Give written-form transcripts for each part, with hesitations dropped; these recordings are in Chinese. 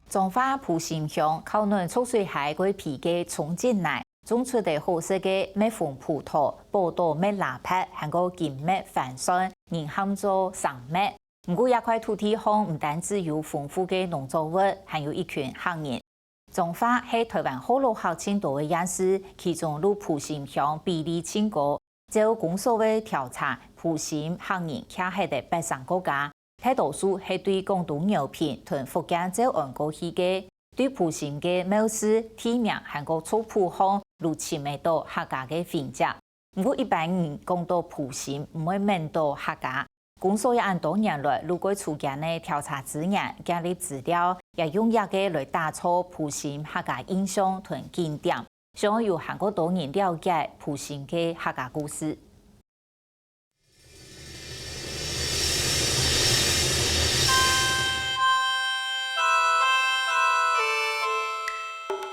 彰化埔心乡靠南蓄水海龟皮嘅重建内，种出的好色嘅蜜蜂葡萄、宝岛蜜腊柏，还有金蜜番酸，人喊做上蜜。不过，一块土地上唔单止有丰富嘅农作物，还有一群行人。彰化系台湾好落后青岛嘅县市，其中入埔心乡比例清高。照公所嘅调查，埔心行人徛喺的北上国家。大多数係對廣東牛片同福建走岸過去嘅，對埔心嘅貌似、地名還有草埔巷，如前未到客家嘅評價。不過一般人講到埔心，唔會問到客家。公所也按多年來，如果出現嘅調查資源、建立資料，也用一個來打造埔心客家印象同景點，想要韓國多人了解埔心嘅客家故事。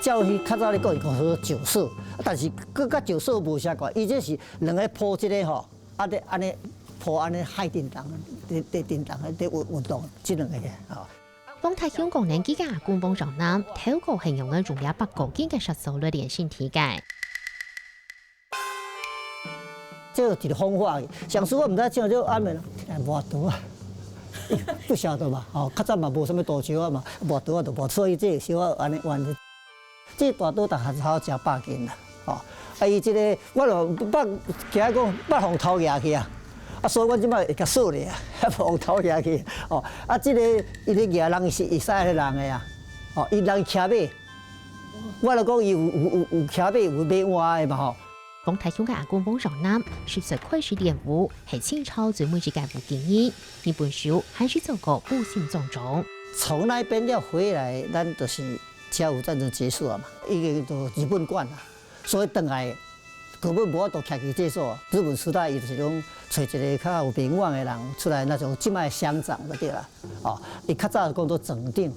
照去较早咧讲，伊讲说酒色，但是佮甲酒色无相关，伊这是两个铺即个吼，安尼铺安尼海电动，伫电动伫运动，即两个嘅吼。丰台香港年紀嘅阿公幫上南，透過形容嘅重要8個經嘅實數嚟連線體解。這個一個方法，上次我唔知怎就安尼咯，無多啊，不曉得嘛，吼，較早嘛無啥物大橋啊嘛，無多啊就無，所以這個小可安尼玩。這大刀大下好食100斤啦，吼！啊，伊這個我就捌驚講捌互偷掠去啊，所以我即擺會較數咧啊，互互偷掠去，哦，啊，這個伊咧掠人是會使人的啊，哦，伊人騎馬，我就講伊有騎馬有馬換的嘛吼。豐台鄉嘅阿公幫上南，10歲開始練武，係清朝最美之界武經驗。日本書還是做過埔心種種。從那邊要回來，咱就是甲午戰爭結束啊嘛，伊個就日本管啦，所以回來根本無法度徛去這所。日本時代伊就是講找一個較有名望的人出來，那種即賣鄉長就對啦。哦，伊較早講到整定。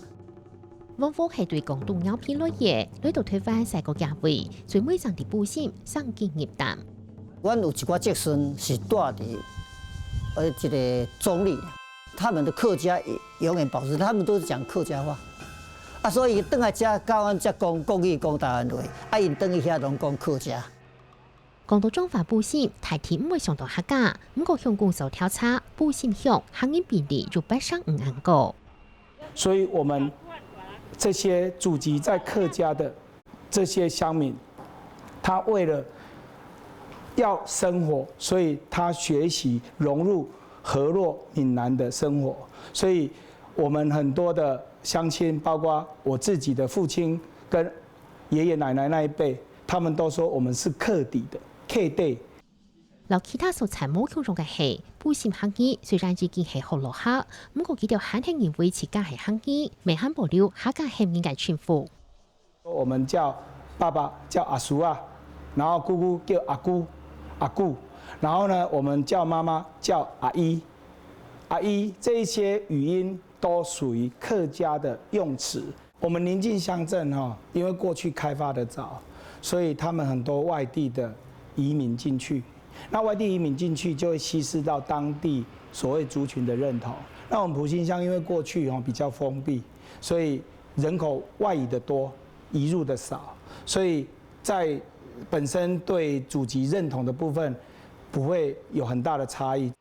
汪峰係對廣東有片落嘢，嚟到推翻世個價位，最尾上啲埔心上京業淡。阮有一寡職孫是住佇這個中壢，他們的客家也永遠保持，他們都是講客家話。啊，所以轉來遮教阮遮講國語講台灣話，啊，因轉去遐攏講客家。講到彰化埔心，大體唔會想到客家，不過向公所調查，埔心鄉行人比例就北上5萬個。所以我們這些祖籍在客家的這些鄉民，他為了要生活，所以他學習融入河洛閩南的生活，所以我們很多的鄉親，包括我自己的父親跟爺爺奶奶那一輩，他們都說我們是客地的客地。留其他素材冇強壯嘅係埔心行醫，雖然已經係好落後，不過佢條漢人維持家係行醫，未肯保留客家係應該稱呼。我們叫爸爸叫阿叔啊，然後姑姑叫阿姑，阿姑，然後呢，我們叫媽媽叫阿姨，阿姨，這一些語音都屬於客家的用詞。我們鄰近鄉鎮哈，因為過去開發得早，所以他們很多外地的移民進去。那外地移民進去就會稀釋到當地所謂族群的認同。那我們埔心鄉因為過去比較封閉，所以人口外移的多，移入的少，所以在本身對祖籍認同的部分不會有很大的差異。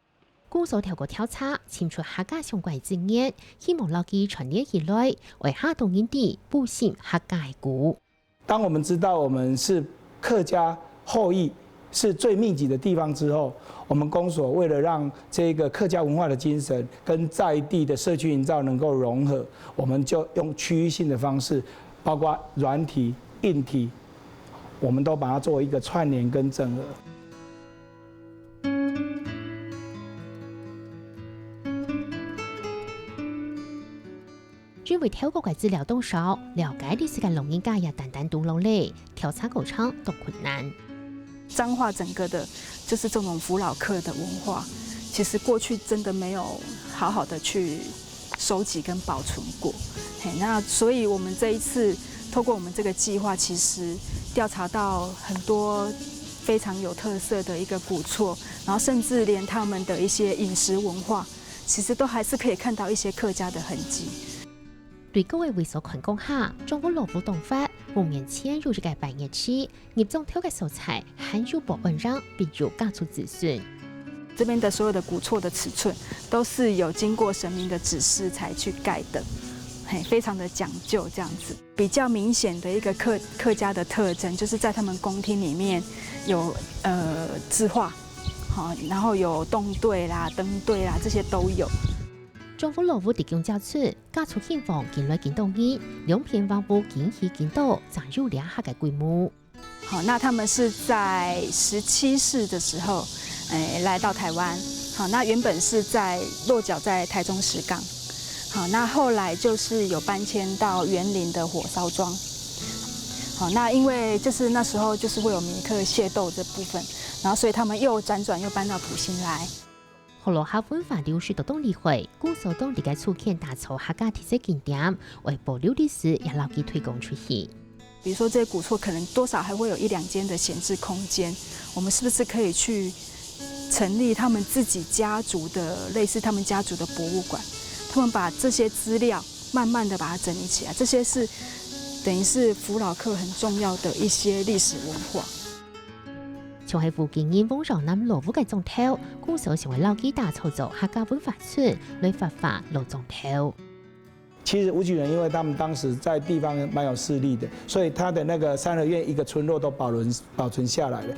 公所透過調查，簽出客家相關經驗，希望留意傳列起來，為下動人地埔心客家故。當我們知道我們是客家後裔，是最密集的地方之後，我們公所為了讓這個客家文化的精神跟在地的社區營造能夠融合，我們就用區域性的方式，包括軟體、硬體，我們都把它作為一個串聯跟整合。專為透過嘅資料多少，了解歷史嘅龍應該也單單獨落嚟，調查過程都困難。彰化整個的，就是這種福老客的文化，其實過去真的沒有好好的去收集跟保存過。那所以我們這一次透過我們這個計劃，其實調查到很多非常有特色的一個古厝，然後甚至連他們的一些飲食文化，其實都還是可以看到一些客家的痕跡。对各位为所群讲下，政府落户动法，5年前由这个8月起，业种挑嘅素材含有保温让，并有加粗子孙。这边的所有的古厝的尺寸都是有经过神明的指示才去盖的，非常的讲究这样子。比较明显的一个客家的特征，就是在他们宫厅里面有字画，好，然后有洞对啦、灯对啦，这些都有。政府落户提供交出，加粗建房建来建到二，2片房屋建起建到，长有2下嘅规模。好，那他们是在17世的时候，来到台湾。好，那原本是落脚在台中石冈。好，那后来就是有搬迁到园林的火烧庄。好，那因为就是那时候就是会有民客械斗这部分，然后所以他们又辗转又搬到埔心来。后来客文化流失到东理会，古手东地嘅厝建打造客家特色景点，为保留历史也牢记推广出去。比如说这些古厝可能多少还会有1、2间的闲置空间，我们是不是可以去成立他们自己家族的类似他们家族的博物馆？他们把这些资料慢慢的把它整理起来，这些是等于是福佬客很重要的一些历史文化。像係附近因風上南羅湖嘅種頭，古時成為老基大操作客家文化村來發發路種頭。其实武举人因为他们当时在地方蛮有势力的，所以他的那个三合院一个村落都保存下来了。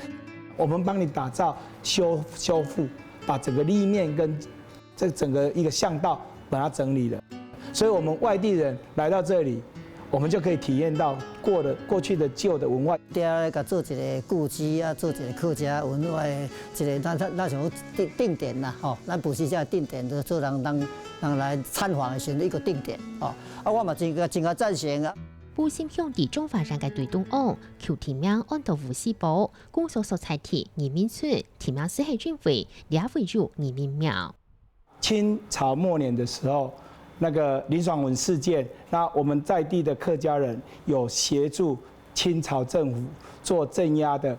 我们帮你打造修复，把整个立面跟这整个一个巷道把它整理了，所以我们外地人来到这里，我们就可以体验到过去的旧的文化。嗲甲做一个故居啊，做一个客家文化的一个咱像定点啦，吼，咱埔心这定点就做人来参访的时候一个定点，哦，啊，我嘛真个赞成啊。埔心乡地中华人嘅對東岸，求提名按到湖西堡，公所所在地移民村提名是係專為兩會入移民廟。清朝末年的时候，那个林爽文事件，那我们在地的客家人有协助清朝政府做镇压的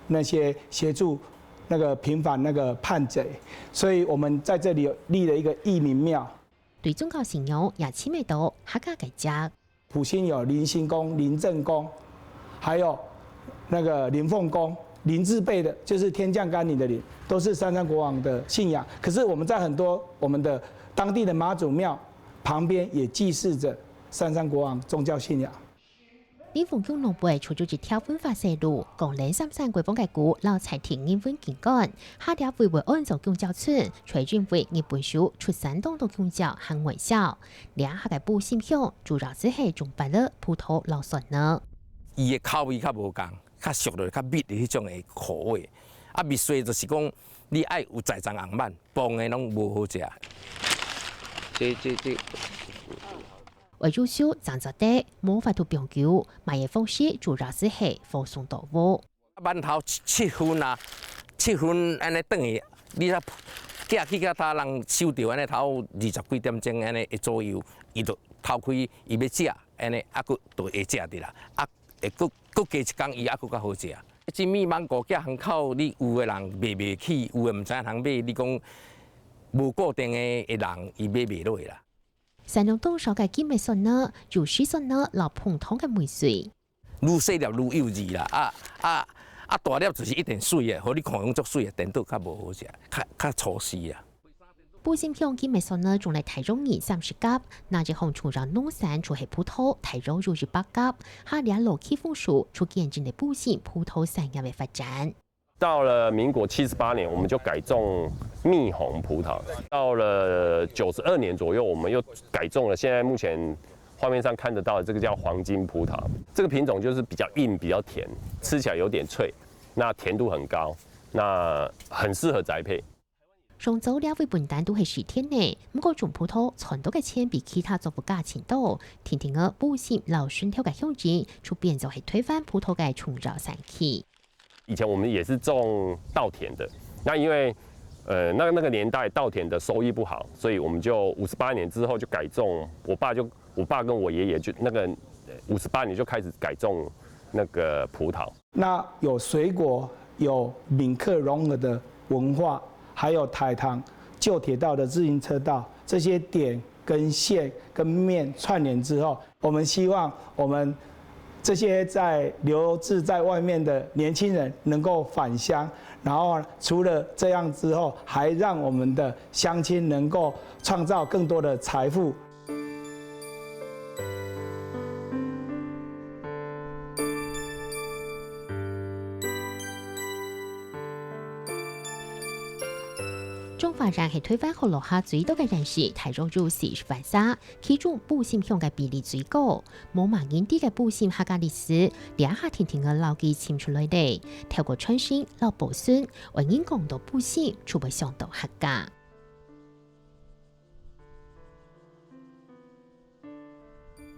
那些协助那个平反那个叛贼，所以我们在这里立了一个义民庙。對宗教信仰也親密到客家嘅家。埔心有林兴宫、林正宫，还有那个林凤宫。林字辈的，就是天降甘霖的林，都是三山国王的信仰。可是我们在很多我们的当地的妈祖庙旁边也祭祀着三山国王宗教信仰。林鳳鄉農會除咗一條文化線路，講嶺三山規劃嘅古老財田英文景觀，下條會為按照公交村，隨轉為日本書出山東到公交行微笑。兩下嘅埔心鄉主要只係種白了葡萄老筍呢。伊嘅口味較無共。較俗落、較密的迄種的口味，啊，蜜水就是講你愛有在場紅滿，磅的攏無好食。這。為優秀長者的魔法圖標球，賣嘅方式主要是係放鬆到屋。饅頭7分啊，7分安尼轉去，你若寄去甲他人收到安尼頭20幾點鐘安尼會左右，伊就頭開伊要食，安尼啊，佫就會食的啦，啊。會佫加一工，伊還佫較好食。真米芒果寄巷口，你有的人賣袂起，有的唔知通買。你講無固定的人，伊買袂落啦。山東東少嘅金美筍呢，就係筍呢老普通嘅梅水。愈細粒愈幼稚啦，大粒就是一定水嘅，互你看講足水嘅，電到較無好食，較粗絲啊。埔心鄉金美筍呢，種嚟台中年30甲，那隻紅樹讓農山出係葡萄，台中入8甲，下兩路起風樹，出見證嘅埔心葡萄產業嘅發展。到了民國78年，我們就改種蜜紅葡萄。到了92年左右，我們又改種了現在目前畫面上看得到的這個叫黃金葡萄。這個品種就是比較硬、比較甜，吃起來有點脆，那甜度很高，那很適合栽培。上週兩位本單都係10天內，不過種葡萄傳到嘅錢比其他作物價錢多。天天嘅埔心老順條嘅鄉鎮，出變就係推翻葡萄嘅重造產期。以前我們也是種稻田的，那因為那個年代稻田的收益不好，所以我們就58年之後就改種。我爸跟我爺爺就那個58年就開始改種那個葡萄。那有水果，有閩客融合的文化。还有台糖、舊鐵道的自行車道，這些點跟线跟面串联之后，我们希望我们这些在留置在外面的年轻人能够返乡，然后除了这样之后，还让我们的乡亲能够创造更多的财富。中华人係推翻後落下最多嘅人士，提咗入40萬沙，其中補簽鄉嘅比例最高。冇萬年啲嘅補簽客家歷史，兩下天天嘅牢記簽出來哋，透過創新老保存，為人講到補簽，就會想到客家。